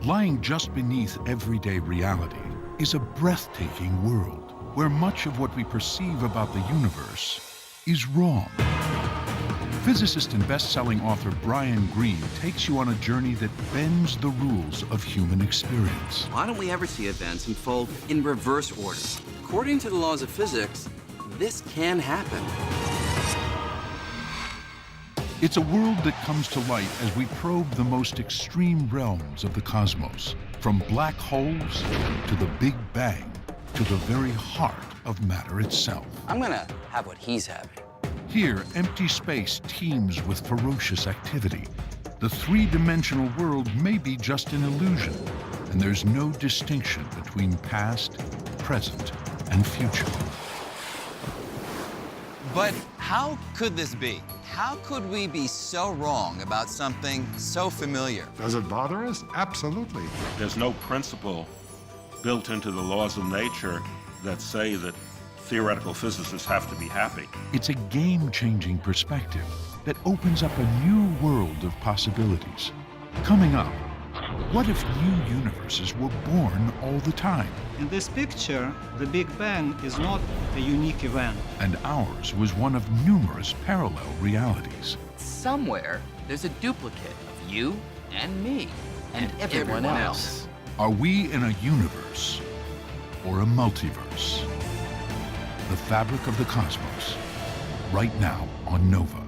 Lying just beneath everyday reality is a breathtaking world where much of what we perceive about the universe is wrong. Physicist and best-selling author Brian Greene takes you on a journey that bends the rules of human experience. Why don't we ever see events unfold in reverse order? According to the laws of physics, this can happen. It's a world that comes to light as we probe the most extreme realms of the cosmos, from black holes to the Big Bang to the very heart of matter itself. I'm gonna have what he's having. Here, empty space teems with ferocious activity. The three-dimensional world may be just an illusion, and there's no distinction between past, present, and future. But how could this be? How could we be so wrong about something so familiar? Does it bother us? Absolutely. There's no principle built into the laws of nature that say that theoretical physicists have to be happy. It's a game-changing perspective that opens up a new world of possibilities. Coming up, what if new universes were born all the time? In this picture, the Big Bang is not a unique event. And ours was one of numerous parallel realities. Somewhere, there's a duplicate of you and me and everyone else. Are we in a universe or a multiverse? The Fabric of the Cosmos, right now on Nova.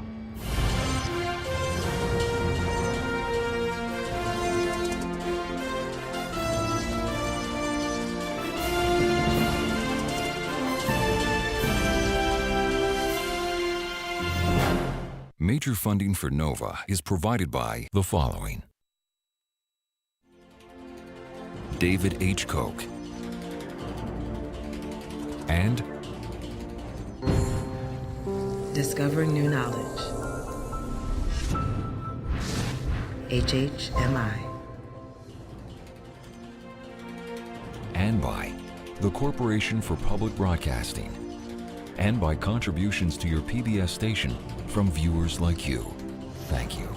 Major funding for Nova is provided by the following: David H. Koch and Discovering New Knowledge. HHMI. and by the Corporation for Public Broadcasting, and by contributions to your PBS station from viewers like you. Thank you.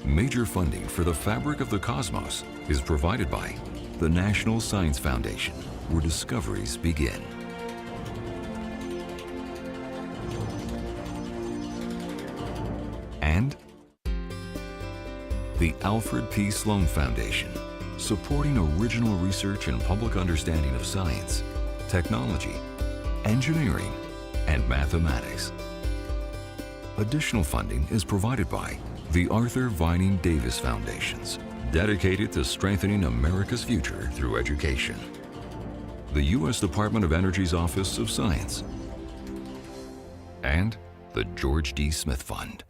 Major funding for the Fabric of the Cosmos is provided by the National Science Foundation, where discoveries begin. And the Alfred P. Sloan Foundation, supporting original research and public understanding of science, technology, engineering, and mathematics. Additional funding is provided by the Arthur Vining Davis Foundations, dedicated to strengthening America's future through education. The U.S. Department of Energy's Office of Science, and the George D. Smith Fund.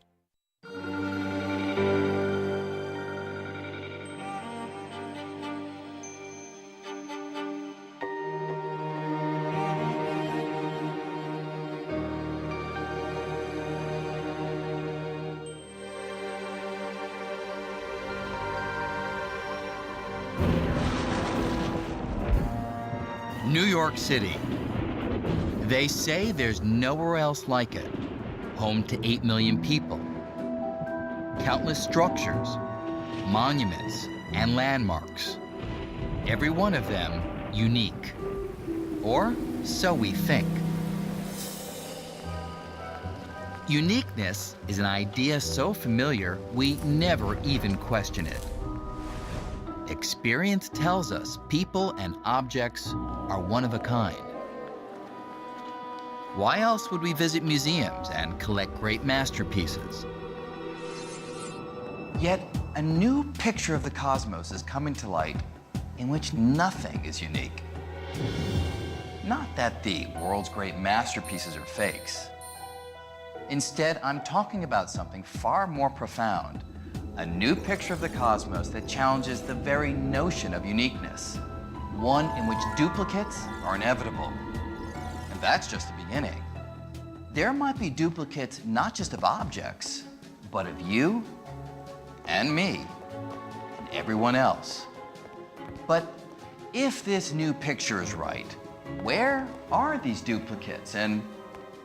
New York City. They say there's nowhere else like it. Home to 8 million people. Countless structures, monuments, and landmarks. Every one of them unique. Or so we think. Uniqueness is an idea so familiar we never even question it. Experience tells us people and objects are one of a kind. Why else would we visit museums and collect great masterpieces? Yet, a new picture of the cosmos is coming to light in which nothing is unique. Not that the world's great masterpieces are fakes. Instead, I'm talking about something far more profound. A new picture of the cosmos that challenges the very notion of uniqueness. One in which duplicates are inevitable. And that's just the beginning. There might be duplicates not just of objects, but of you and me and everyone else. But if this new picture is right, where are these duplicates and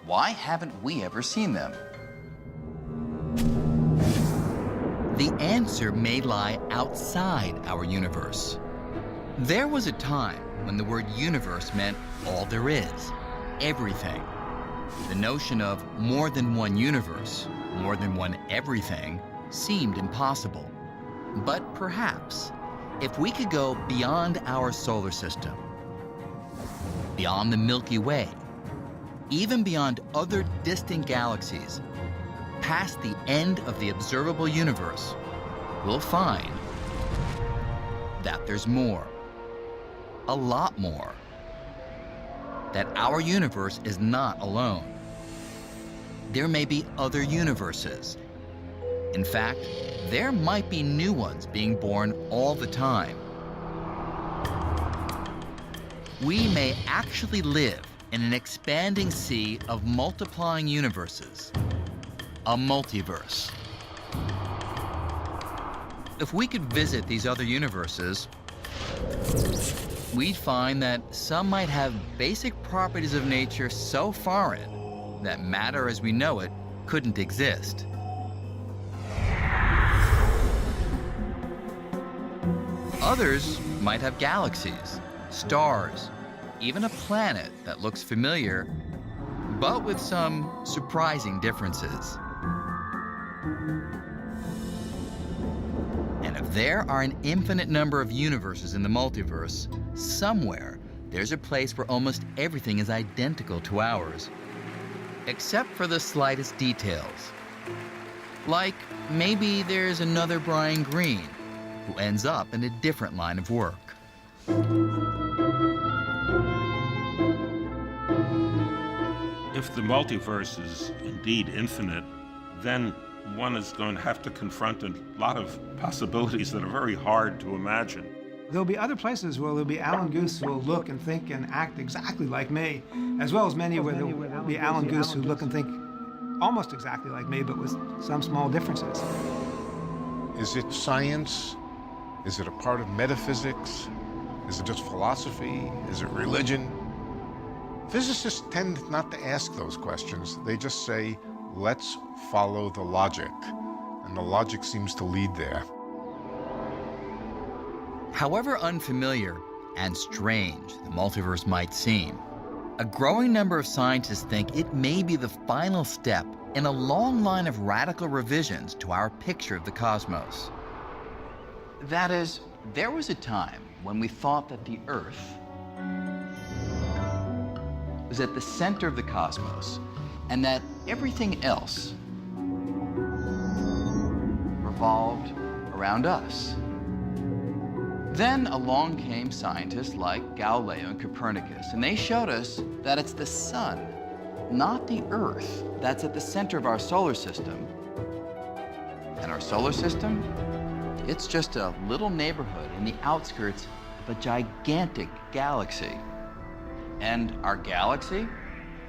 why haven't we ever seen them? answer may lie outside our universe. There was a time when the word universe meant all there is, everything. The notion of more than one universe, more than one everything, seemed impossible. But perhaps, if we could go beyond our solar system, beyond the Milky Way, even beyond other distant galaxies, past the end of the observable universe, we'll find that there's more, a lot more, that our universe is not alone. There may be other universes. In fact, there might be new ones being born all the time. We may actually live in an expanding sea of multiplying universes, a multiverse. If we could visit these other universes, we'd find that some might have basic properties of nature so foreign that matter as we know it couldn't exist. Others might have galaxies, stars, even a planet that looks familiar, but with some surprising differences. And if there are an infinite number of universes in the multiverse, somewhere there's a place where almost everything is identical to ours, except for the slightest details. Like maybe there's another Brian Greene who ends up in a different line of work. If the multiverse is indeed infinite, then one is going to have to confront a lot of possibilities that are very hard to imagine. There'll be other places where there'll be Alan Guths who will look and think and act exactly like me, as well as many where there'll be Alan Guths who look and think almost exactly like me, but with some small differences. Is it science? Is it a part of metaphysics? Is it just philosophy? Is it religion? Physicists tend not to ask those questions. They just say, let's follow the logic. And the logic seems to lead there. However unfamiliar and strange the multiverse might seem, a growing number of scientists think it may be the final step in a long line of radical revisions to our picture of the cosmos. That is, there was a time when we thought that the Earth was at the center of the cosmos and that everything else revolved around us. Then along came scientists like Galileo and Copernicus, and they showed us that it's the sun, not the Earth, that's at the center of our solar system. And our solar system, it's just a little neighborhood in the outskirts of a gigantic galaxy. And our galaxy,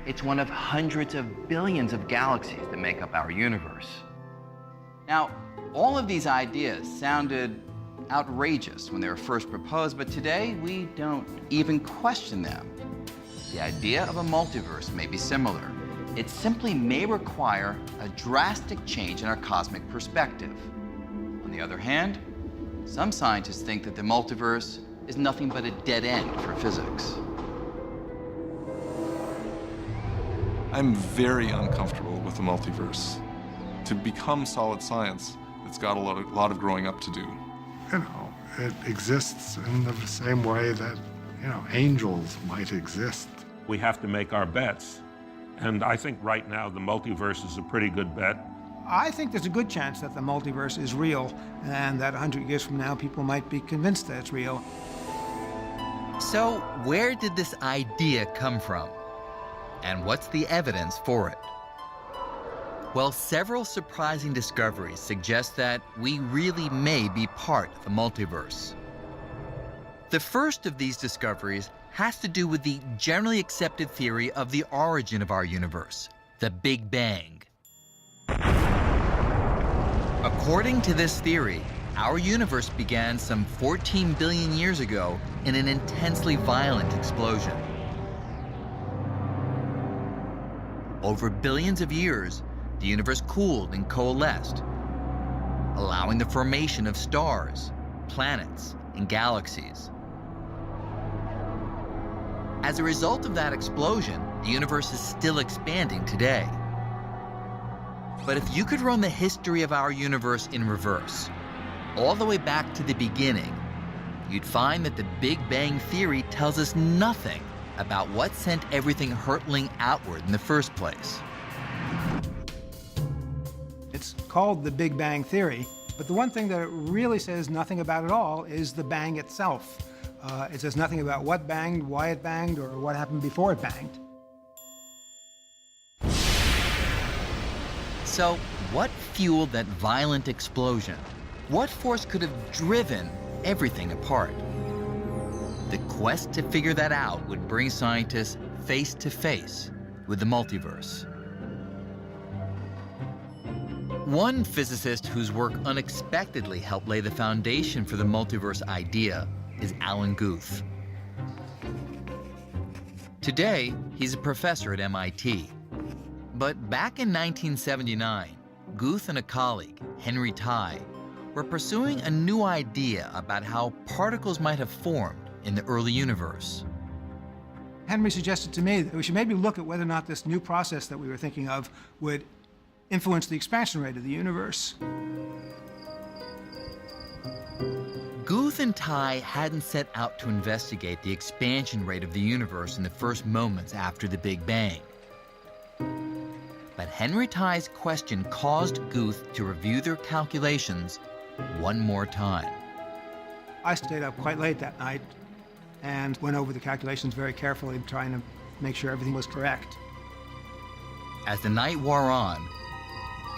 it's one of hundreds of billions of galaxies that make up our universe. Now, all of these ideas sounded outrageous when they were first proposed, but today we don't even question them. The idea of a multiverse may be similar. It simply may require a drastic change in our cosmic perspective. On the other hand, some scientists think that the multiverse is nothing but a dead end for physics. I'm very uncomfortable with the multiverse. To become solid science, it's got a lot of growing up to do. You know, it exists in the same way that, you know, angels might exist. We have to make our bets. And I think right now the multiverse is a pretty good bet. I think there's a good chance that the multiverse is real and that 100 years from now people might be convinced that it's real. So where did this idea come from? And what's the evidence for it? Well, several surprising discoveries suggest that we really may be part of the multiverse. The first of these discoveries has to do with the generally accepted theory of the origin of our universe, the Big Bang. According to this theory, our universe began some 14 billion years ago in an intensely violent explosion. Over billions of years, the universe cooled and coalesced, allowing the formation of stars, planets, and galaxies. As a result of that explosion, the universe is still expanding today. But if you could run the history of our universe in reverse, all the way back to the beginning, you'd find that the Big Bang Theory tells us nothing about what sent everything hurtling outward in the first place. It's called the Big Bang Theory, but the one thing that it really says nothing about at all is the bang itself. It says nothing about what banged, why it banged, or what happened before it banged. So, what fueled that violent explosion? What force could have driven everything apart? The quest to figure that out would bring scientists face to face with the multiverse. One physicist whose work unexpectedly helped lay the foundation for the multiverse idea is Alan Guth. Today, he's a professor at MIT. But back in 1979, Guth and a colleague, Henry Tye, were pursuing a new idea about how particles might have formed in the early universe. Henry suggested to me that we should maybe look at whether or not this new process that we were thinking of would influence the expansion rate of the universe. Guth and Tye hadn't set out to investigate the expansion rate of the universe in the first moments after the Big Bang. But Henry Tye's question caused Guth to review their calculations one more time. I stayed up quite late that night and went over the calculations very carefully, trying to make sure everything was correct. As the night wore on,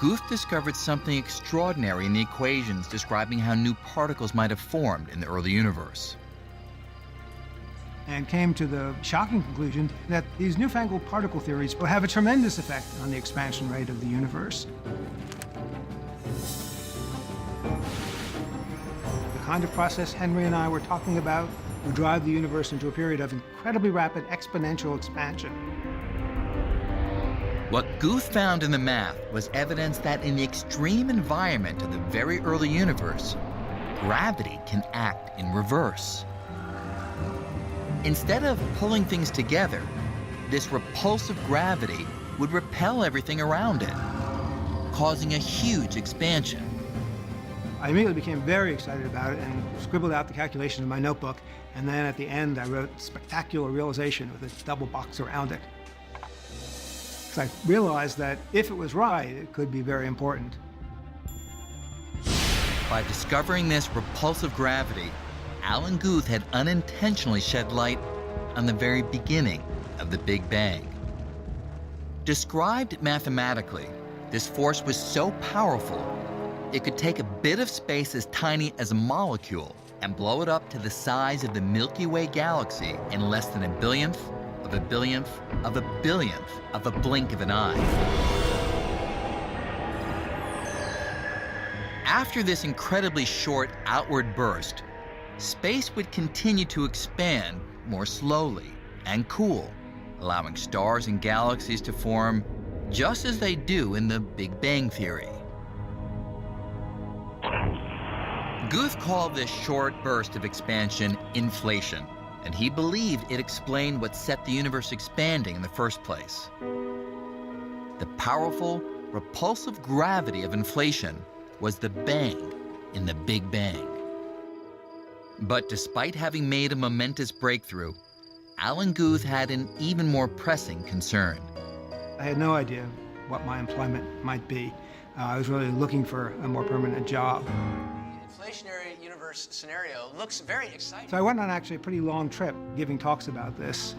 Guth discovered something extraordinary in the equations describing how new particles might have formed in the early universe. And came to the shocking conclusion that these newfangled particle theories will have a tremendous effect on the expansion rate of the universe. The kind of process Henry and I were talking about would drive the universe into a period of incredibly rapid exponential expansion. What Guth found in the math was evidence that in the extreme environment of the very early universe, gravity can act in reverse. Instead of pulling things together, this repulsive gravity would repel everything around it, causing a huge expansion. I immediately became very excited about it and scribbled out the calculation in my notebook, and then at the end I wrote "spectacular realization" with a double box around it. So I realized that if it was right, it could be very important. By discovering this repulsive gravity, Alan Guth had unintentionally shed light on the very beginning of the Big Bang. Described mathematically, this force was so powerful, it could take a bit of space as tiny as a molecule and blow it up to the size of the Milky Way galaxy in less than a billionth of a billionth of a billionth of a blink of an eye. After this incredibly short outward burst, space would continue to expand more slowly and cool, allowing stars and galaxies to form just as they do in the Big Bang Theory. Guth called this short burst of expansion inflation, and he believed it explained what set the universe expanding in the first place. The powerful, repulsive gravity of inflation was the bang in the Big Bang. But despite having made a momentous breakthrough, Alan Guth had an even more pressing concern. I had no idea what my employment might be. I was really looking for a more permanent job. The inflationary universe scenario looks very exciting. So I went on actually a pretty long trip giving talks about this.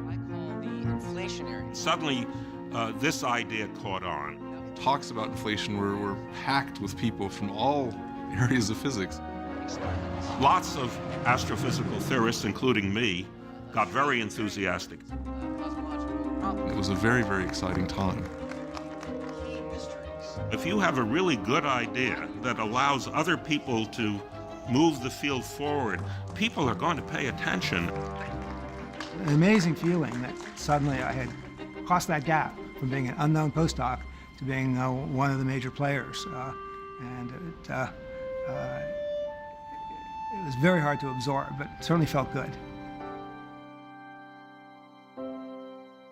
I call the inflationary. Suddenly, this idea caught on. Talks about inflation were packed with people from all areas of physics. Lots of astrophysical theorists, including me, got very enthusiastic. It was a very, very exciting time. If you have a really good idea that allows other people to move the field forward, people are going to pay attention. An amazing feeling that suddenly I had crossed that gap from being an unknown postdoc to being one of the major players And it was very hard to absorb, but it certainly felt good.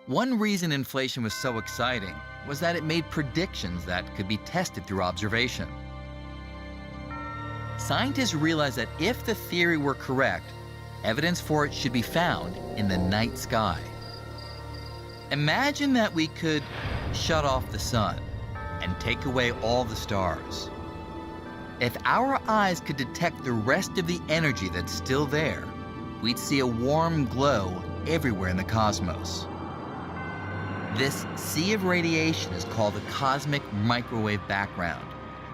One reason inflation was so exciting was that it made predictions that could be tested through observation. Scientists realized that if the theory were correct, evidence for it should be found in the night sky. Imagine that we could shut off the sun and take away all the stars. If our eyes could detect the rest of the energy that's still there, we'd see a warm glow everywhere in the cosmos. This sea of radiation is called the cosmic microwave background.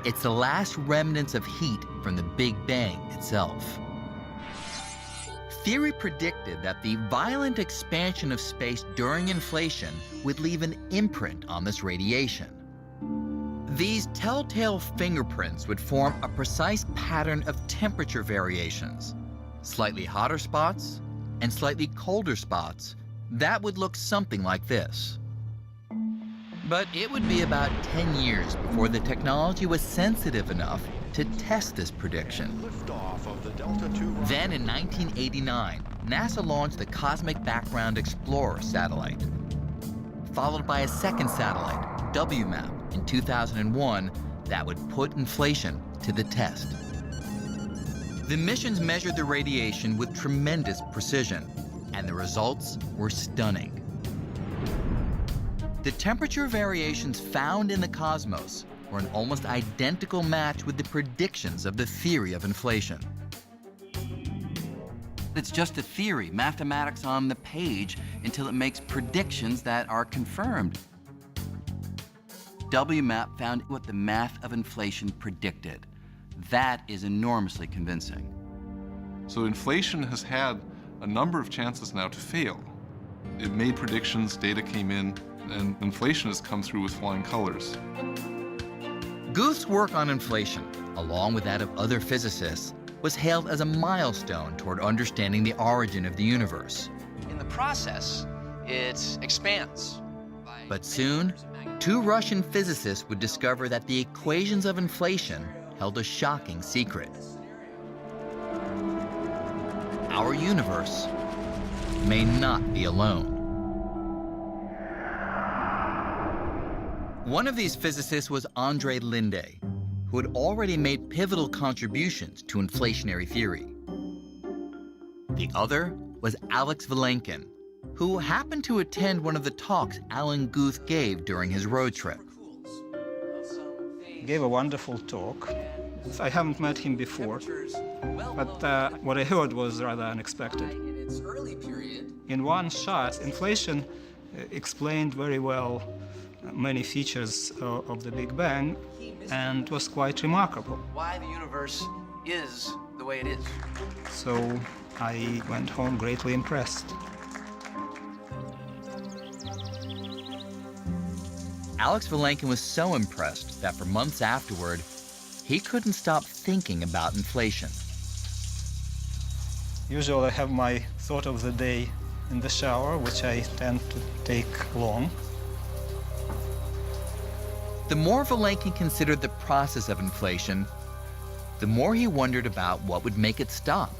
It's the last remnants of heat from the Big Bang itself. Theory predicted that the violent expansion of space during inflation would leave an imprint on this radiation. These telltale fingerprints would form a precise pattern of temperature variations, slightly hotter spots and slightly colder spots that would look something like this. But it would be about 10 years before the technology was sensitive enough to test this prediction. Then in 1989, NASA launched the Cosmic Background Explorer satellite, followed by a second satellite, WMAP, in 2001 that would put inflation to the test. The missions measured the radiation with tremendous precision, and the results were stunning. The temperature variations found in the cosmos were an almost identical match with the predictions of the theory of inflation. It's just a theory, mathematics on the page, until it makes predictions that are confirmed. WMAP found what the math of inflation predicted. That is enormously convincing. So inflation has had a number of chances now to fail. It made predictions, data came in, and inflation has come through with flying colors. Guth's work on inflation, along with that of other physicists, was hailed as a milestone toward understanding the origin of the universe. In the process, it expands. But soon, two Russian physicists would discover that the equations of inflation held a shocking secret. Our universe may not be alone. One of these physicists was Andrei Linde, who had already made pivotal contributions to inflationary theory. The other was Alex Vilenkin, who happened to attend one of the talks Alan Guth gave during his road trip. He gave a wonderful talk. I haven't met him before, but what I heard was rather unexpected. In one shot, inflation explained very well many features of the Big Bang, and was quite remarkable. Why the universe is the way it is. So I went home greatly impressed. Alex Vilenkin was so impressed that for months afterward, he couldn't stop thinking about inflation. Usually I have my thought of the day in the shower, which I tend to take long. The more Vilenkin considered the process of inflation, the more he wondered about what would make it stop.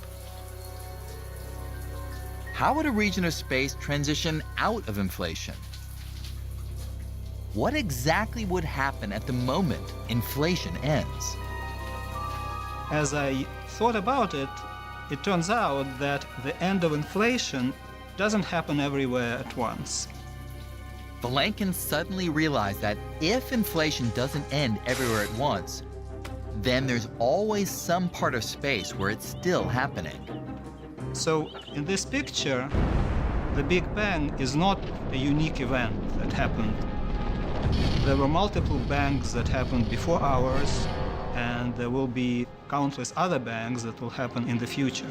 How would a region of space transition out of inflation? What exactly would happen at the moment inflation ends? As I thought about it, it turns out that the end of inflation doesn't happen everywhere at once. Vilenkin suddenly realized that if inflation doesn't end everywhere at once, then there's always some part of space where it's still happening. So in this picture, the Big Bang is not a unique event that happened. There were multiple bangs that happened before ours, and there will be countless other bangs that will happen in the future.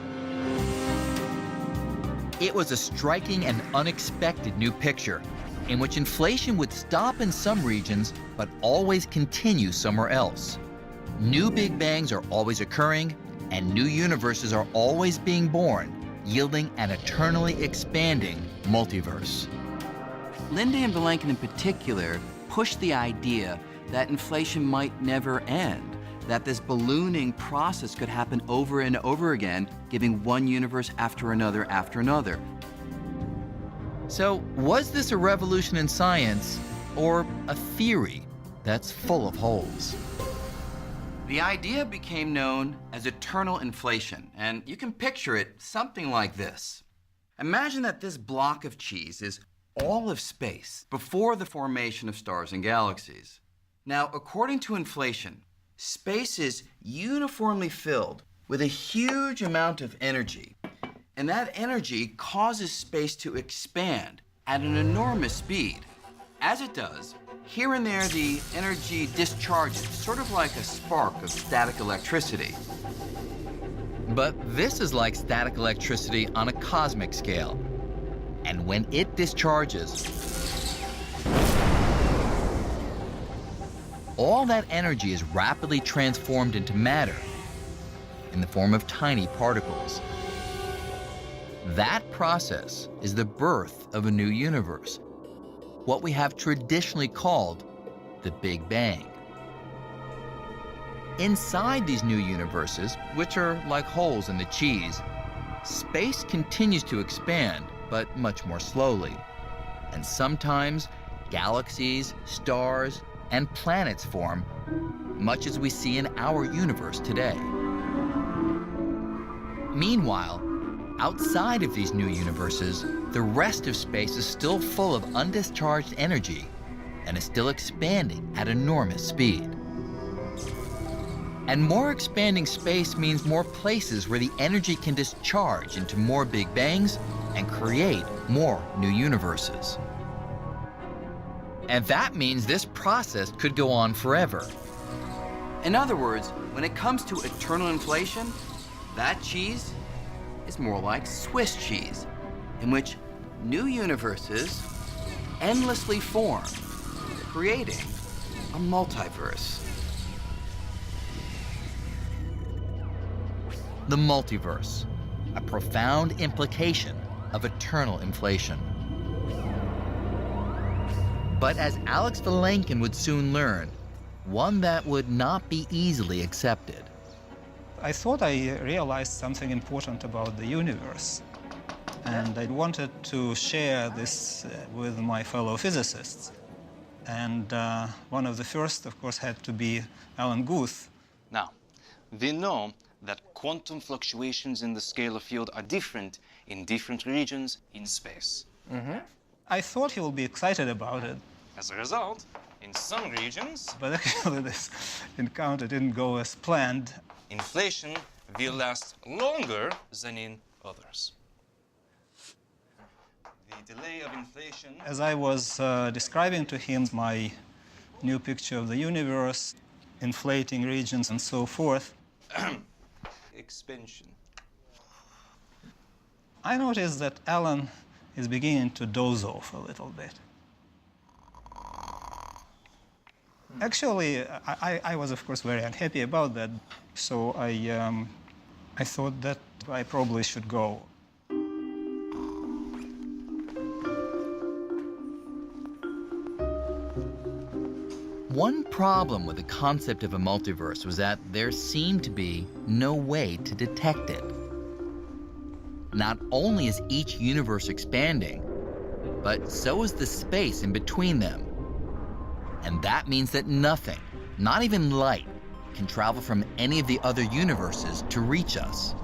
It was a striking and unexpected new picture in which inflation would stop in some regions but always continue somewhere else. New Big Bangs are always occurring, and new universes are always being born, yielding an eternally expanding multiverse. Linde and Vilenkin in particular pushed the idea that inflation might never end, that this ballooning process could happen over and over again, giving one universe after another after another. So, was this a revolution in science or a theory that's full of holes? The idea became known as eternal inflation, and you can picture it something like this. Imagine that this block of cheese is all of space before the formation of stars and galaxies. Now, according to inflation, space is uniformly filled with a huge amount of energy, and that energy causes space to expand at an enormous speed. As it does, here and there the energy discharges, sort of like a spark of static electricity. But this is like static electricity on a cosmic scale. And when it discharges, all that energy is rapidly transformed into matter in the form of tiny particles. That process is the birth of a new universe, what we have traditionally called the Big Bang. Inside these new universes, which are like holes in the cheese, space continues to expand, but much more slowly. And sometimes galaxies, stars, and planets form, much as we see in our universe today. Meanwhile, outside of these new universes, the rest of space is still full of undischarged energy and is still expanding at enormous speed. And more expanding space means more places where the energy can discharge into more Big Bangs and create more new universes. And that means this process could go on forever. In other words, when it comes to eternal inflation, that cheese is more like Swiss cheese, in which new universes endlessly form, creating a multiverse. The multiverse, a profound implication of eternal inflation. But as Alex Vilenkin would soon learn, one that would not be easily accepted. I thought I realized something important about the universe, and I wanted to share this with my fellow physicists. And one of the first, of course, had to be Alan Guth. Now, we know that quantum fluctuations in the scalar field are different in different regions in space. I thought he would be excited about it. As a result, in some regions, But actually this encounter didn't go as planned. inflation will last longer than in others. The delay of inflation... As I was describing to him my new picture of the universe, inflating regions and so forth, expansion. I noticed that Alan is beginning to doze off a little bit. Actually, I was, of course, very unhappy about that, so I thought that I probably should go. One problem with the concept of a multiverse was that there seemed to be no way to detect it. Not only is each universe expanding, but so is the space in between them. And that means that nothing, not even light, can travel from any of the other universes to reach us.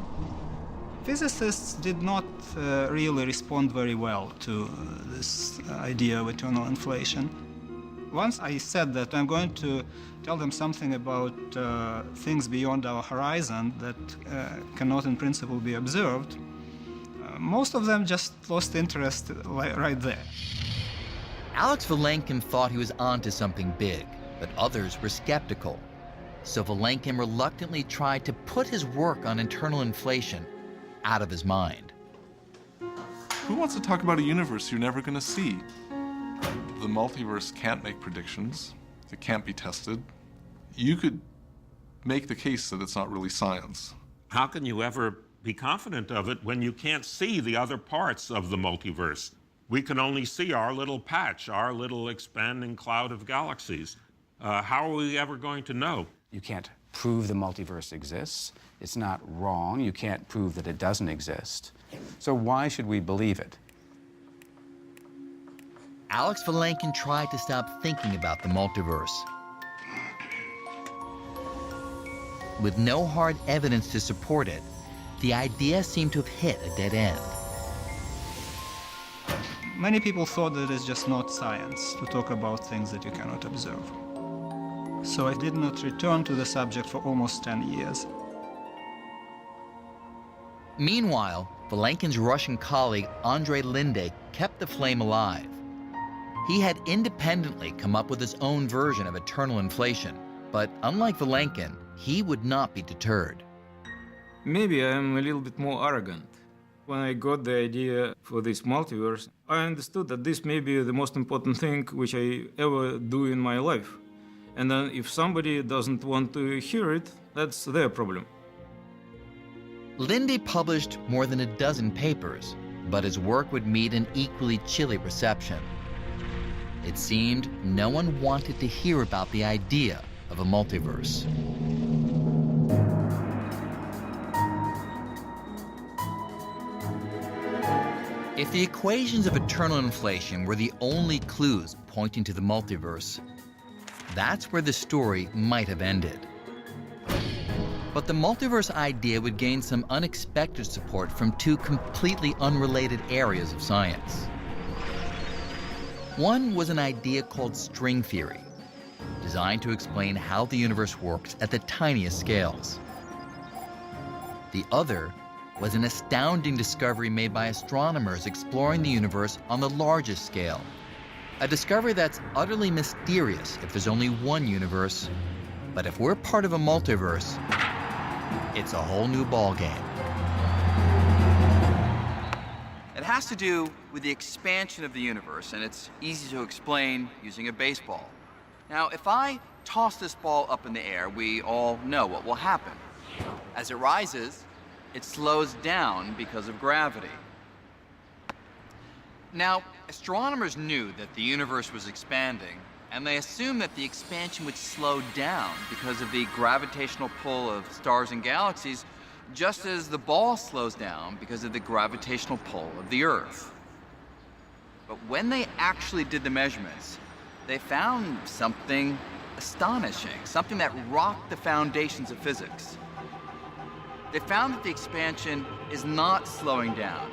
Physicists did not really respond very well to this idea of eternal inflation. Once I said that I'm going to tell them something about things beyond our horizon that cannot in principle be observed, most of them just lost interest right there. Alex Vilenkin thought he was onto something big, but others were skeptical. So Vilenkin reluctantly tried to put his work on eternal inflation out of his mind. Who wants to talk about a universe you're never going to see? The multiverse can't make predictions. It can't be tested. You could make the case that it's not really science. How can you ever be confident of it when you can't see the other parts of the multiverse? We can only see our little patch, our little expanding cloud of galaxies. How are we ever going to know? You can't prove the multiverse exists. It's not wrong. You can't prove that it doesn't exist. So why should we believe it? Alex Vilenkin tried to stop thinking about the multiverse. With no hard evidence to support it, the idea seemed to have hit a dead end. Many people thought that it's just not science to talk about things that you cannot observe. So I did not return to the subject for almost 10 years. Meanwhile, Vilenkin's Russian colleague Andrei Linde kept the flame alive. He had independently come up with his own version of eternal inflation, but unlike Vilenkin, he would not be deterred. Maybe I'm a little bit more arrogant. When I got the idea for this multiverse, I understood that this may be the most important thing which I ever do in my life. And then if somebody doesn't want to hear it, that's their problem. Linde published more than a dozen papers, but his work would meet an equally chilly reception. It seemed no one wanted to hear about the idea of a multiverse. If the equations of eternal inflation were the only clues pointing to the multiverse, that's where the story might have ended. But the multiverse idea would gain some unexpected support from two completely unrelated areas of science. One was an idea called string theory, designed to explain how the universe works at the tiniest scales. The other was an astounding discovery made by astronomers exploring the universe on the largest scale. A discovery that's utterly mysterious if there's only one universe, but if we're part of a multiverse, it's a whole new ballgame. It has to do with the expansion of the universe, and it's easy to explain using a baseball. Now, if I toss this ball up in the air, we all know what will happen. As it rises, it slows down because of gravity. Now, astronomers knew that the universe was expanding, and they assumed that the expansion would slow down because of the gravitational pull of stars and galaxies, just as the ball slows down because of the gravitational pull of the Earth. But when they actually did the measurements, they found something astonishing, something that rocked the foundations of physics. They found that the expansion is not slowing down,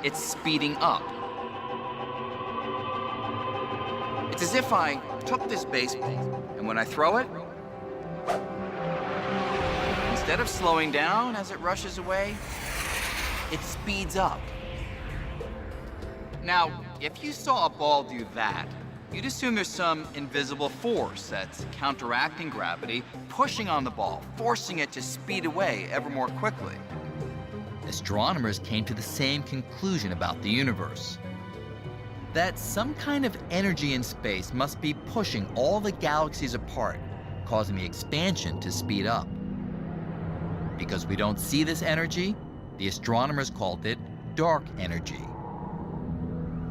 it's speeding up. It's as if I took this baseball, and when I throw it, instead of slowing down as it rushes away, it speeds up. Now, if you saw a ball do that, you'd assume there's some invisible force that's counteracting gravity, pushing on the ball, forcing it to speed away ever more quickly. Astronomers came to the same conclusion about the universe: that some kind of energy in space must be pushing all the galaxies apart, causing the expansion to speed up. Because we don't see this energy, the astronomers called it dark energy.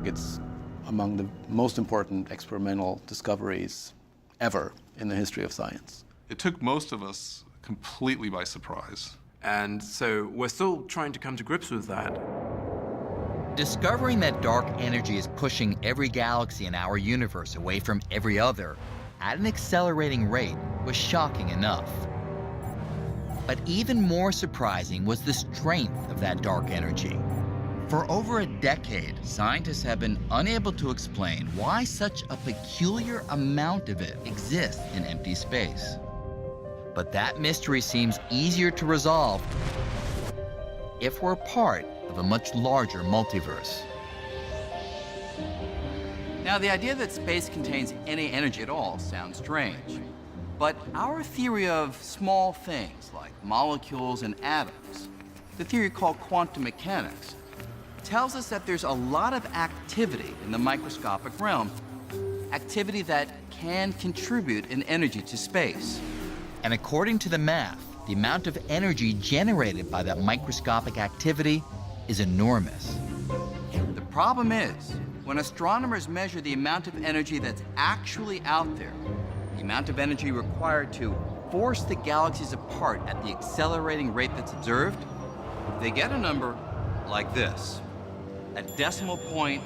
It's among the most important experimental discoveries ever in the history of science. It took most of us completely by surprise. And so we're still trying to come to grips with that. Discovering that dark energy is pushing every galaxy in our universe away from every other at an accelerating rate was shocking enough. But even more surprising was the strength of that dark energy. For over a decade, scientists have been unable to explain why such a peculiar amount of it exists in empty space. But that mystery seems easier to resolve if we're part of a much larger multiverse. Now, the idea that space contains any energy at all sounds strange. But our theory of small things like molecules and atoms, the theory called quantum mechanics, tells us that there's a lot of activity in the microscopic realm, activity that can contribute in energy to space. And according to the math, the amount of energy generated by that microscopic activity is enormous. The problem is, when astronomers measure the amount of energy that's actually out there, the amount of energy required to force the galaxies apart at the accelerating rate that's observed, they get a number like this. A decimal point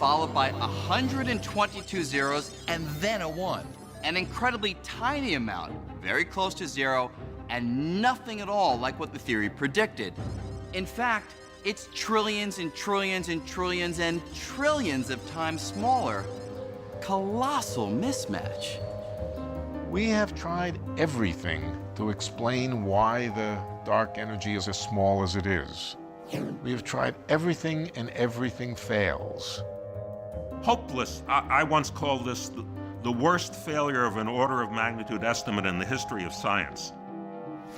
followed by 122 zeros and then a 1. An incredibly tiny amount, very close to 0, and nothing at all like what the theory predicted. In fact, it's trillions and trillions and trillions and trillions of times smaller. Colossal mismatch. We have tried everything to explain why the dark energy is as small as it is. We have tried everything and everything fails. Hopeless. I once called this the worst failure of an order of magnitude estimate in the history of science.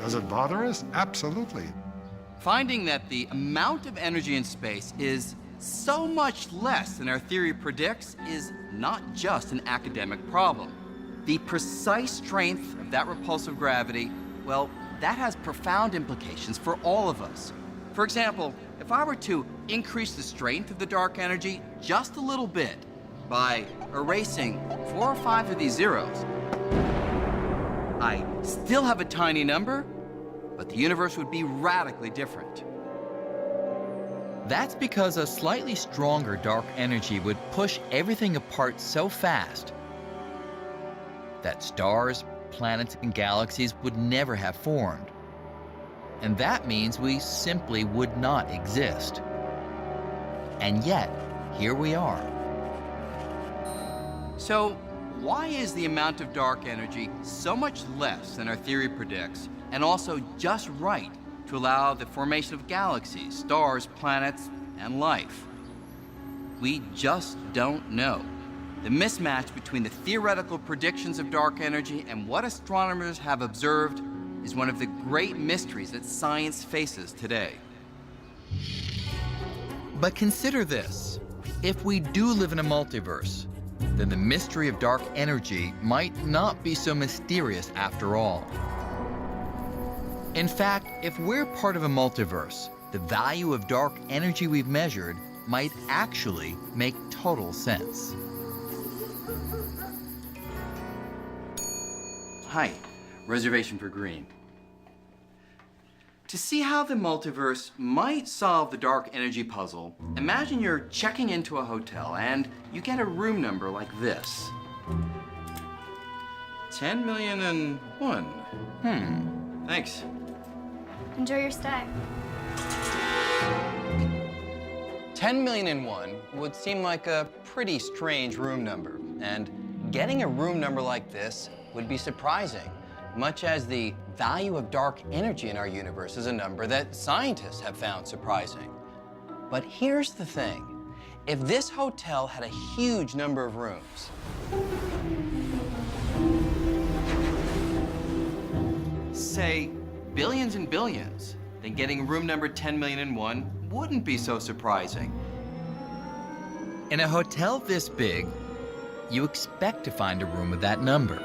Does it bother us? Absolutely. Finding that the amount of energy in space is so much less than our theory predicts is not just an academic problem. The precise strength of that repulsive gravity, well, that has profound implications for all of us. For example, if I were to increase the strength of the dark energy just a little bit by erasing 4 or 5 of these zeros, I still have a tiny number, but the universe would be radically different. That's because a slightly stronger dark energy would push everything apart so fast that stars, planets, and galaxies would never have formed. And that means we simply would not exist. And yet, here we are. So, why is the amount of dark energy so much less than our theory predicts, and also just right to allow the formation of galaxies, stars, planets, and life? We just don't know. The mismatch between the theoretical predictions of dark energy and what astronomers have observed is one of the great mysteries that science faces today. But consider this. If we do live in a multiverse, then the mystery of dark energy might not be so mysterious after all. In fact, if we're part of a multiverse, the value of dark energy we've measured might actually make total sense. Hi, reservation for green. To see how the multiverse might solve the dark energy puzzle, imagine you're checking into a hotel and you get a room number like this. 10,000,001. Thanks. Enjoy your stay. 10,000,001 would seem like a pretty strange room number, and getting a room number like this would be surprising, much as the value of dark energy in our universe is a number that scientists have found surprising. But here's the thing. If this hotel had a huge number of rooms, say billions and billions, then getting room number 10,000,001 wouldn't be so surprising. In a hotel this big, you expect to find a room with that number.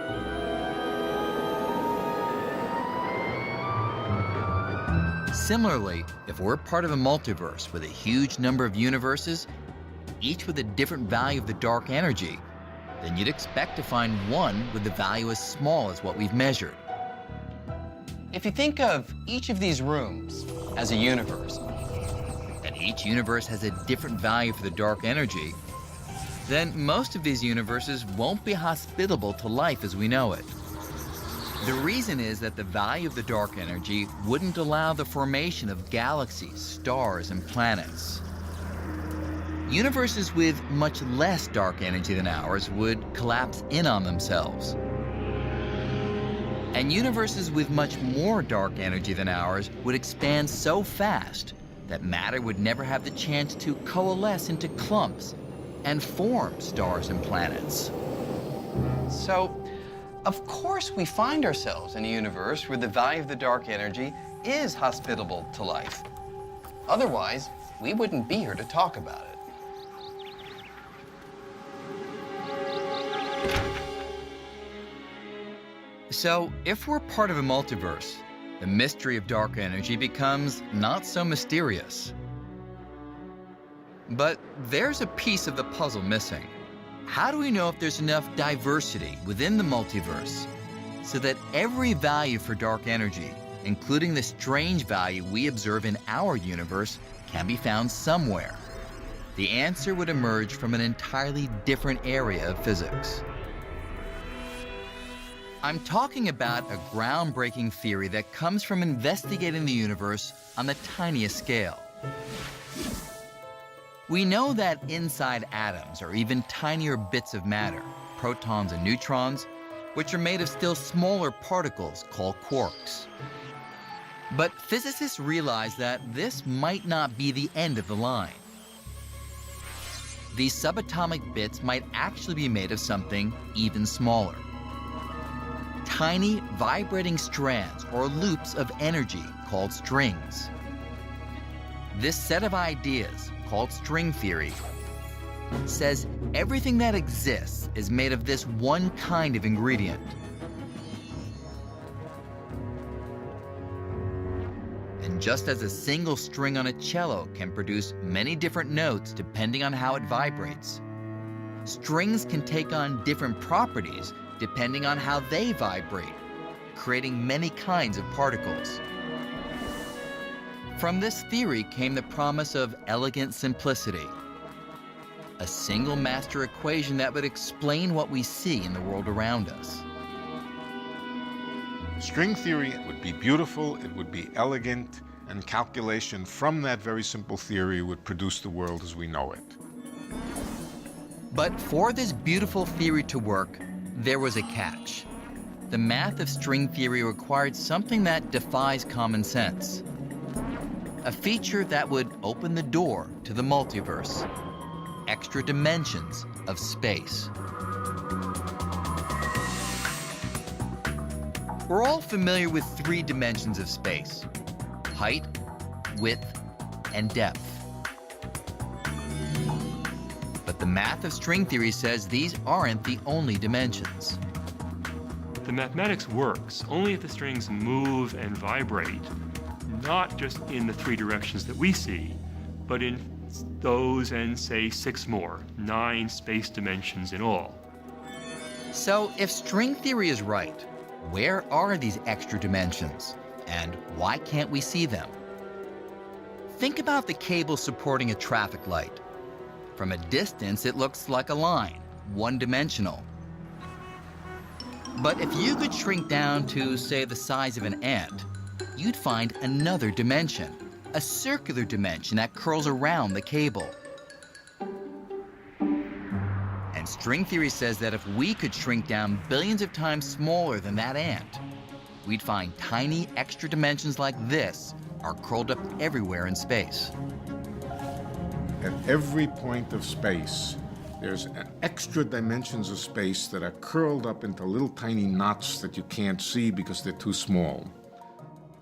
Similarly, if we're part of a multiverse with a huge number of universes, each with a different value of the dark energy, then you'd expect to find one with a value as small as what we've measured. If you think of each of these rooms as a universe, and each universe has a different value for the dark energy, then most of these universes won't be hospitable to life as we know it. The reason is that the value of the dark energy wouldn't allow the formation of galaxies, stars, and planets. Universes with much less dark energy than ours would collapse in on themselves. And universes with much more dark energy than ours would expand so fast that matter would never have the chance to coalesce into clumps and form stars and planets. So, of course we find ourselves in a universe where the value of the dark energy is hospitable to life. Otherwise, we wouldn't be here to talk about it. So, if we're part of a multiverse, the mystery of dark energy becomes not so mysterious. But there's a piece of the puzzle missing. How do we know if there's enough diversity within the multiverse so that every value for dark energy, including the strange value we observe in our universe, can be found somewhere, the answer would emerge from an entirely different area of physics. I'm talking about a groundbreaking theory that comes from investigating the universe on the tiniest scale. We know that inside atoms are even tinier bits of matter, protons and neutrons, which are made of still smaller particles called quarks. But physicists realize that this might not be the end of the line. These subatomic bits might actually be made of something even smaller. Tiny vibrating strands or loops of energy called strings. This set of ideas, called string theory, says everything that exists is made of this one kind of ingredient. And just as a single string on a cello can produce many different notes depending on how it vibrates, strings can take on different properties depending on how they vibrate, creating many kinds of particles. From this theory came the promise of elegant simplicity, a single master equation that would explain what we see in the world around us. String theory would be beautiful, it would be elegant, and calculation from that very simple theory would produce the world as we know it. But for this beautiful theory to work, there was a catch. The math of string theory required something that defies common sense. A feature that would open the door to the multiverse. Extra dimensions of space. We're all familiar with 3 dimensions of space: height, width, and depth. But the math of string theory says these aren't the only dimensions. The mathematics works only if the strings move and vibrate, not just in the 3 directions that we see, but in those and, say, 6 more, 9 space dimensions in all. So if string theory is right, where are these extra dimensions? And why can't we see them? Think about the cable supporting a traffic light. From a distance, it looks like a line, one-dimensional. But if you could shrink down to, say, the size of an ant, you'd find another dimension, a circular dimension that curls around the cable. And string theory says that if we could shrink down billions of times smaller than that ant, we'd find tiny extra dimensions like this are curled up everywhere in space. At every point of space, there's extra dimensions of space that are curled up into little tiny knots that you can't see because they're too small.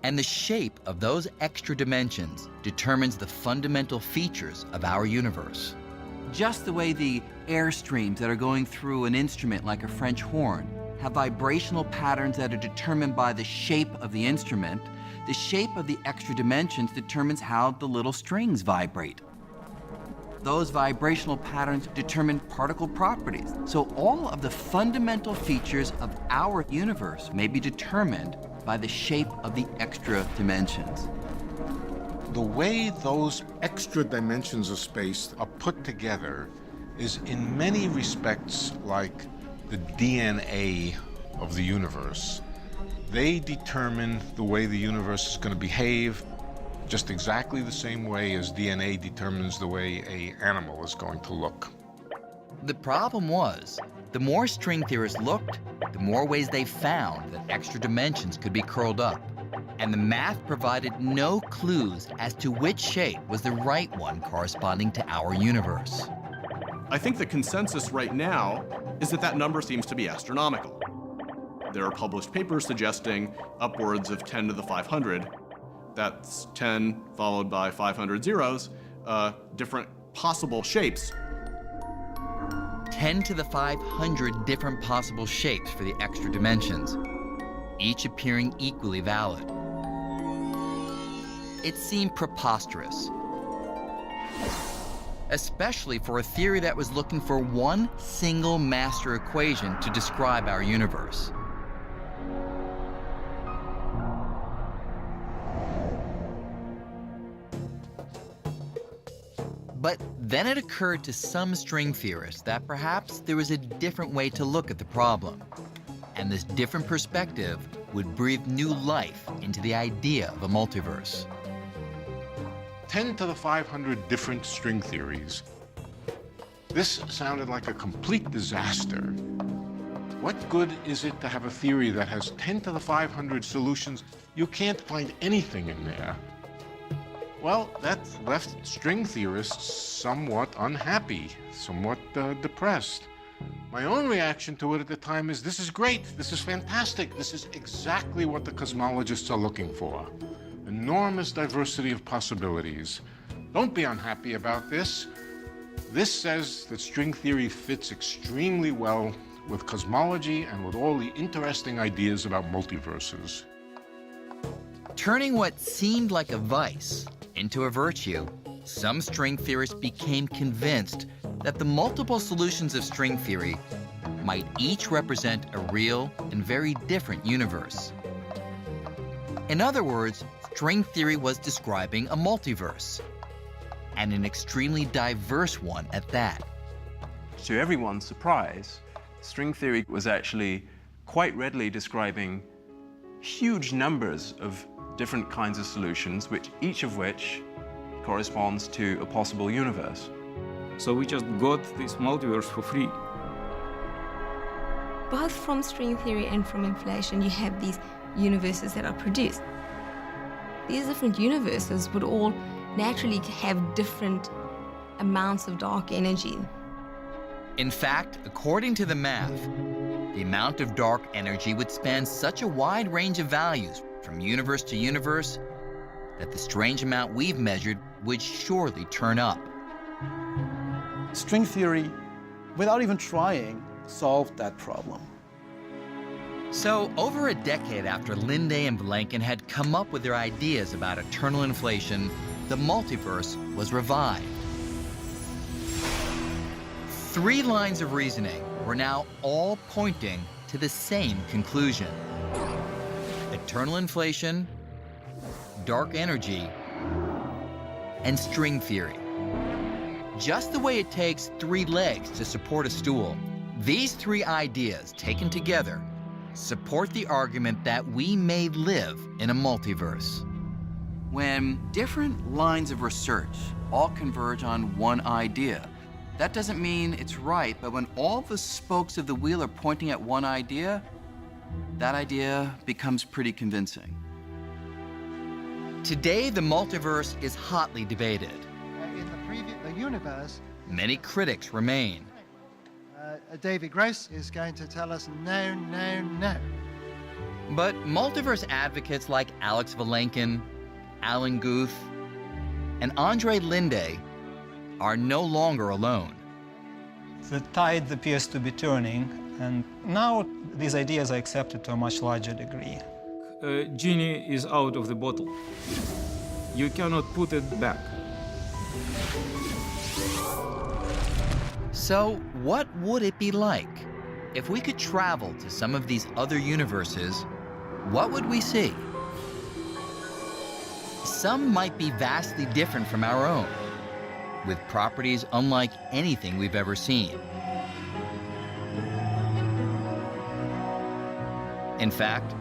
And the shape of those extra dimensions determines the fundamental features of our universe. Just the way the air streams that are going through an instrument like a French horn have vibrational patterns that are determined by the shape of the instrument, the shape of the extra dimensions determines how the little strings vibrate. Those vibrational patterns determine particle properties. So all of the fundamental features of our universe may be determined by the shape of the extra dimensions. The way those extra dimensions of space are put together is in many respects like the DNA of the universe. They determine the way the universe is going to behave, just exactly the same way as DNA determines the way an animal is going to look. The problem was, the more string theorists looked, the more ways they found that extra dimensions could be curled up. And the math provided no clues as to which shape was the right one corresponding to our universe. I think the consensus right now is that that number seems to be astronomical. There are published papers suggesting upwards of 10 to the 500. That's 10 followed by 500 zeros, different possible shapes. 10 to the 500 different possible shapes for the extra dimensions, each appearing equally valid. It seemed preposterous, especially for a theory that was looking for one single master equation to describe our universe. But then it occurred to some string theorists that perhaps there was a different way to look at the problem. And this different perspective would breathe new life into the idea of a multiverse. 10 to the 500 different string theories. This sounded like a complete disaster. What good is it to have a theory that has 10 to the 500 solutions? You can't find anything in there. Well, that left string theorists somewhat unhappy, somewhat depressed. My own reaction to it at the time is, this is great, this is fantastic, this is exactly what the cosmologists are looking for. Enormous diversity of possibilities. Don't be unhappy about this. This says that string theory fits extremely well with cosmology and with all the interesting ideas about multiverses. Turning what seemed like a vice into a virtue, some string theorists became convinced that the multiple solutions of string theory might each represent a real and very different universe. In other words, string theory was describing a multiverse, and an extremely diverse one at that. To everyone's surprise, string theory was actually quite readily describing huge numbers of different kinds of solutions, each of which corresponds to a possible universe. So we just got this multiverse for free. Both from string theory and from inflation, you have these universes that are produced. These different universes would all naturally have different amounts of dark energy. In fact, according to the math, the amount of dark energy would span such a wide range of values from universe to universe that the strange amount we've measured would surely turn up. String theory, without even trying, solved that problem. So, over a decade after Linde and Blanken had come up with their ideas about eternal inflation, the multiverse was revived. 3 lines of reasoning were now all pointing to the same conclusion. Eternal inflation, dark energy, and string theory. Just the way it takes 3 legs to support a stool, these 3 ideas taken together support the argument that we may live in a multiverse. When different lines of research all converge on one idea, that doesn't mean it's right, but when all the spokes of the wheel are pointing at one idea, that idea becomes pretty convincing. Today, the multiverse is hotly debated. In the universe, Many critics remain. David Gross is going to tell us no, no, no. But multiverse advocates like Alex Vilenkin, Alan Guth, and Andre Linde are no longer alone. The tide appears to be turning, and now these ideas are accepted to a much larger degree. Genie is out of the bottle. You cannot put it back. So, what would it be like if we could travel to some of these other universes? What would we see? Some might be vastly different from our own, with properties unlike anything we've ever seen. In fact,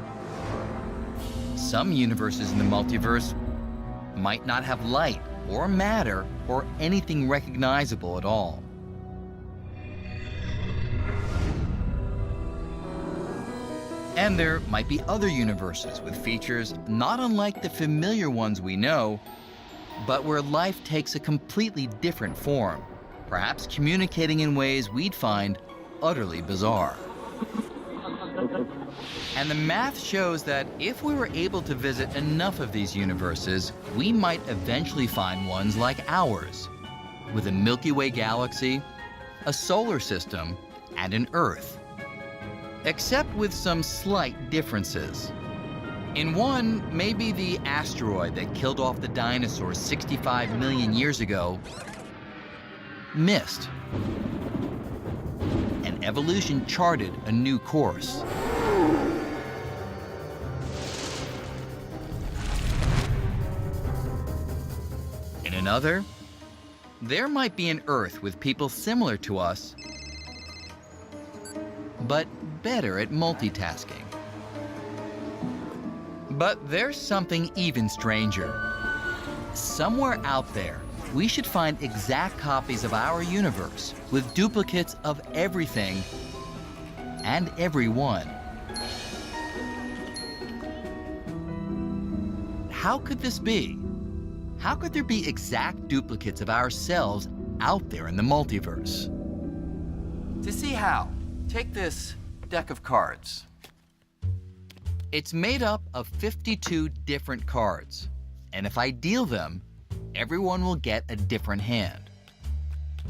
some universes in the multiverse might not have light or matter or anything recognizable at all. And there might be other universes with features not unlike the familiar ones we know, but where life takes a completely different form, perhaps communicating in ways we'd find utterly bizarre. And the math shows that if we were able to visit enough of these universes, we might eventually find ones like ours, with a Milky Way galaxy, a solar system, and an Earth. Except with some slight differences. In one, maybe the asteroid that killed off the dinosaurs 65 million years ago missed. And evolution charted a new course. In another, There might be an Earth with people similar to us, but better at multitasking. But there's something even stranger. Somewhere out there, we should find exact copies of our universe with duplicates of everything and everyone. How could this be? How could there be exact duplicates of ourselves out there in the multiverse? To see how, take this deck of cards. It's made up of 52 different cards, and if I deal them, everyone will get a different hand.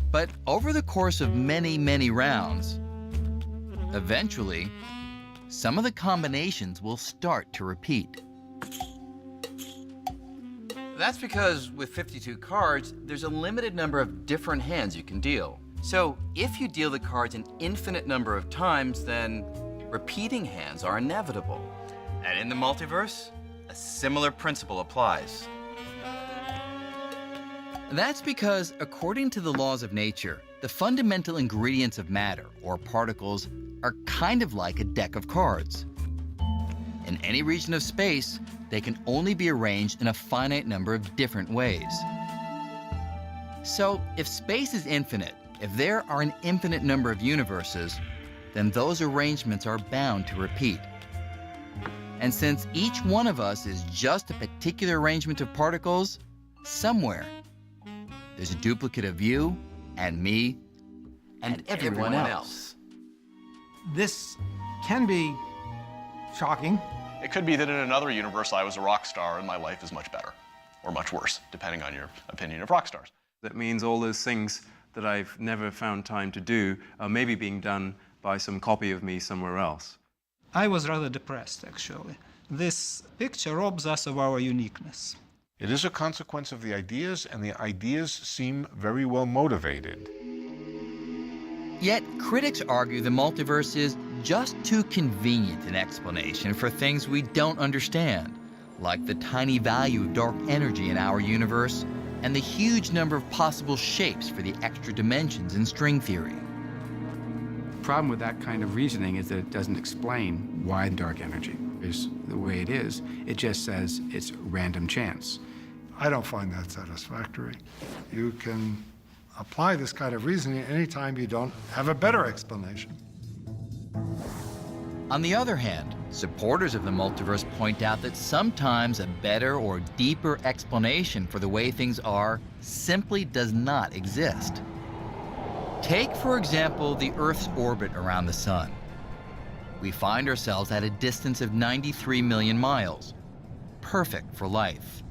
But over the course of many, many rounds, eventually, some of the combinations will start to repeat. That's because with 52 cards, there's a limited number of different hands you can deal. So if you deal the cards an infinite number of times, then repeating hands are inevitable. And in the multiverse, a similar principle applies. That's because, according to the laws of nature, the fundamental ingredients of matter, or particles, are kind of like a deck of cards. In any region of space, they can only be arranged in a finite number of different ways. So, if space is infinite, if there are an infinite number of universes, then those arrangements are bound to repeat. And since each one of us is just a particular arrangement of particles, somewhere, there's a duplicate of you and me and everyone else. This can be shocking. It could be that in another universe I was a rock star and my life is much better, or much worse, depending on your opinion of rock stars. That means all those things that I've never found time to do are maybe being done by some copy of me somewhere else. I was rather depressed, actually. This picture robs us of our uniqueness. It is a consequence of the ideas, and the ideas seem very well motivated. Yet, critics argue the multiverse is just too convenient an explanation for things we don't understand, like the tiny value of dark energy in our universe and the huge number of possible shapes for the extra dimensions in string theory. The problem with that kind of reasoning is that it doesn't explain why dark energy is the way it is. It just says it's random chance. I don't find that satisfactory. You can apply this kind of reasoning anytime you don't have a better explanation. On the other hand, supporters of the multiverse point out that sometimes a better or deeper explanation for the way things are simply does not exist. Take, for example, the Earth's orbit around the Sun. We find ourselves at a distance of 93 million miles, perfect for life.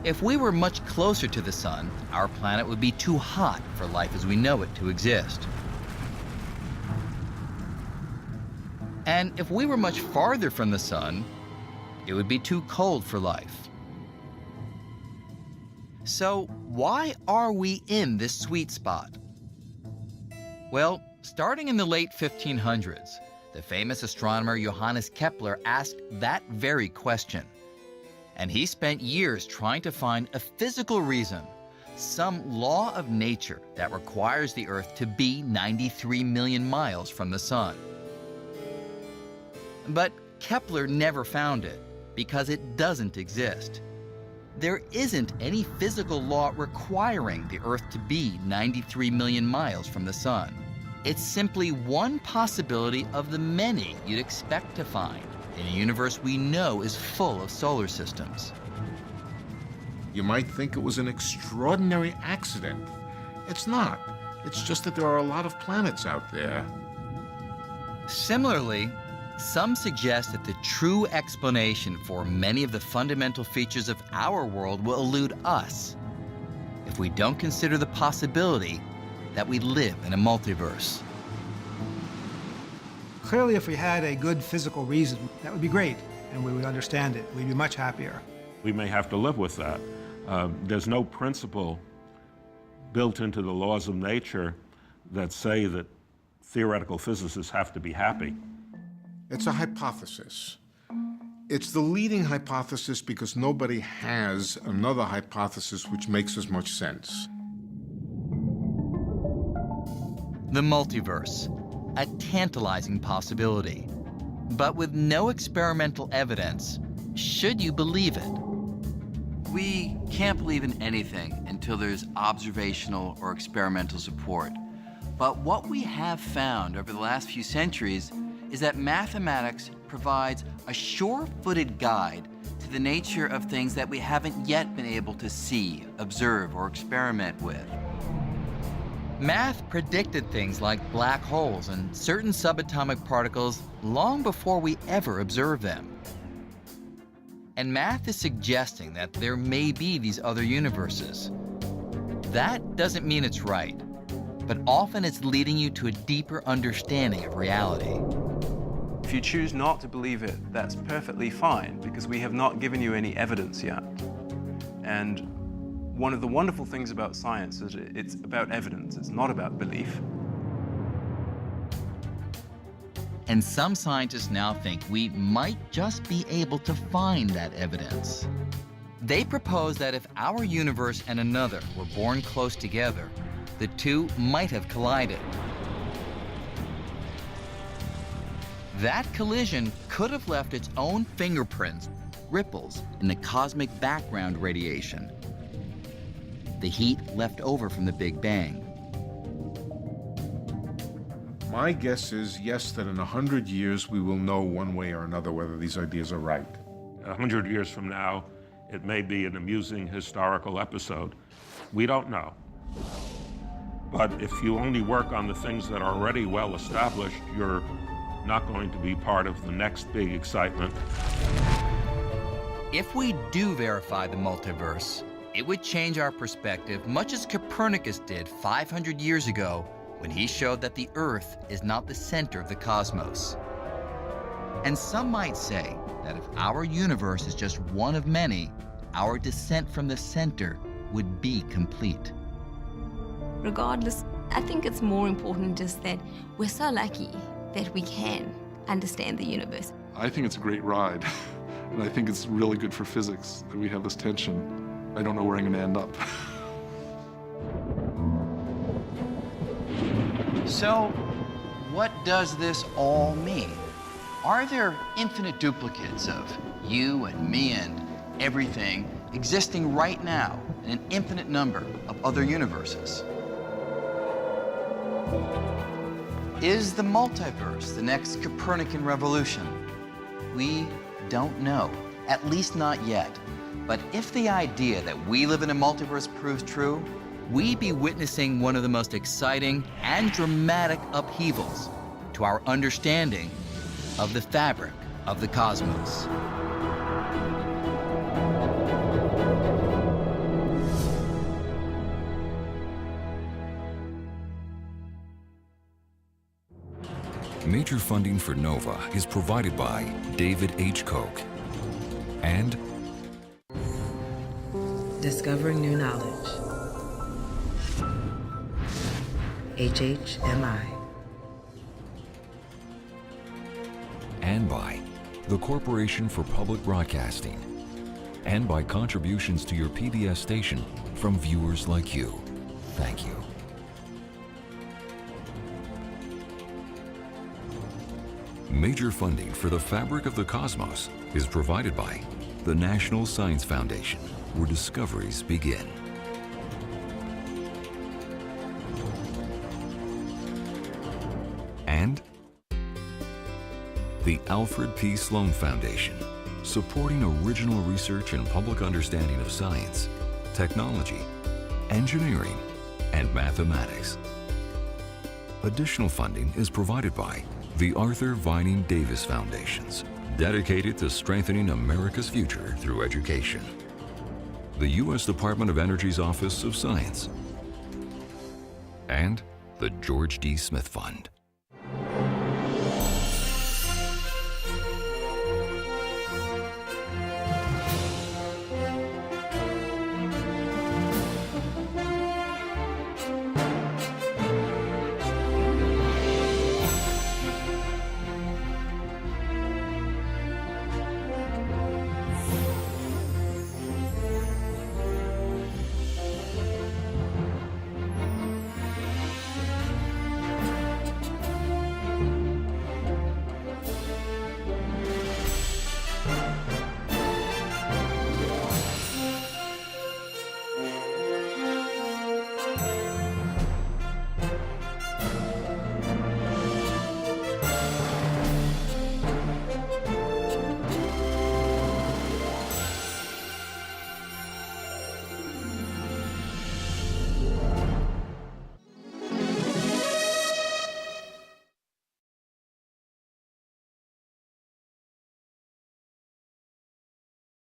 If we were much closer to the Sun, our planet would be too hot for life as we know it to exist. And if we were much farther from the Sun, it would be too cold for life. So why are we in this sweet spot? Well, starting in the late 1500s, the famous astronomer Johannes Kepler asked that very question. And he spent years trying to find a physical reason, some law of nature that requires the Earth to be 93 million miles from the Sun. But Kepler never found it, because it doesn't exist. There isn't any physical law requiring the Earth to be 93 million miles from the Sun. It's simply one possibility of the many you'd expect to find in a universe we know is full of solar systems. You might think it was an extraordinary accident. It's not. It's just that there are a lot of planets out there. Similarly, some suggest that the true explanation for many of the fundamental features of our world will elude us if we don't consider the possibility that we live in a multiverse. Clearly, if we had a good physical reason, that would be great, and we would understand it. We'd be much happier. We may have to live with that. There's no principle built into the laws of nature that say that theoretical physicists have to be happy. It's a hypothesis. It's the leading hypothesis because nobody has another hypothesis which makes as much sense. The multiverse, a tantalizing possibility. But with no experimental evidence, should you believe it? We can't believe in anything until there's observational or experimental support. But what we have found over the last few centuries is that mathematics provides a sure-footed guide to the nature of things that we haven't yet been able to see, observe, or experiment with. Math predicted things like black holes and certain subatomic particles long before we ever observed them. And math is suggesting that there may be these other universes. That doesn't mean it's right, but often it's leading you to a deeper understanding of reality. If you choose not to believe it, that's perfectly fine, because we have not given you any evidence yet. And one of the wonderful things about science is it's about evidence, it's not about belief. And some scientists now think we might just be able to find that evidence. They propose that if our universe and another were born close together, the two might have collided. That collision could have left its own fingerprints, ripples in the cosmic background radiation, the heat left over from the Big Bang. My guess is, yes, that in 100 years we will know one way or another whether these ideas are right. 100 years from now, it may be an amusing historical episode. We don't know. But if you only work on the things that are already well established, you're not going to be part of the next big excitement. If we do verify the multiverse, it would change our perspective much as Copernicus did 500 years ago when he showed that the Earth is not the center of the cosmos. And some might say that if our universe is just one of many, our descent from the center would be complete. Regardless, I think it's more important just that we're so lucky that we can understand the universe. I think it's a great ride, and I think it's really good for physics that we have this tension. I don't know where I'm going to end up. So, what does this all mean? Are there infinite duplicates of you and me and everything existing right now in an infinite number of other universes? Is the multiverse the next Copernican revolution? We don't know, at least not yet. But if the idea that we live in a multiverse proves true, we'd be witnessing one of the most exciting and dramatic upheavals to our understanding of the fabric of the cosmos. Major funding for NOVA is provided by David H. Koch and Discovering New Knowledge. HHMI. and by the Corporation for Public Broadcasting, and by contributions to your PBS station from viewers like you. Thank you. Major funding for the fabric of the cosmos is provided by the National Science Foundation, where discoveries begin. And the Alfred P. Sloan Foundation, supporting original research and public understanding of science, technology, engineering, and mathematics. Additional funding is provided by the Arthur Vining Davis Foundations, dedicated to strengthening America's future through education. The U.S. Department of Energy's Office of Science, and the George D. Smith Fund.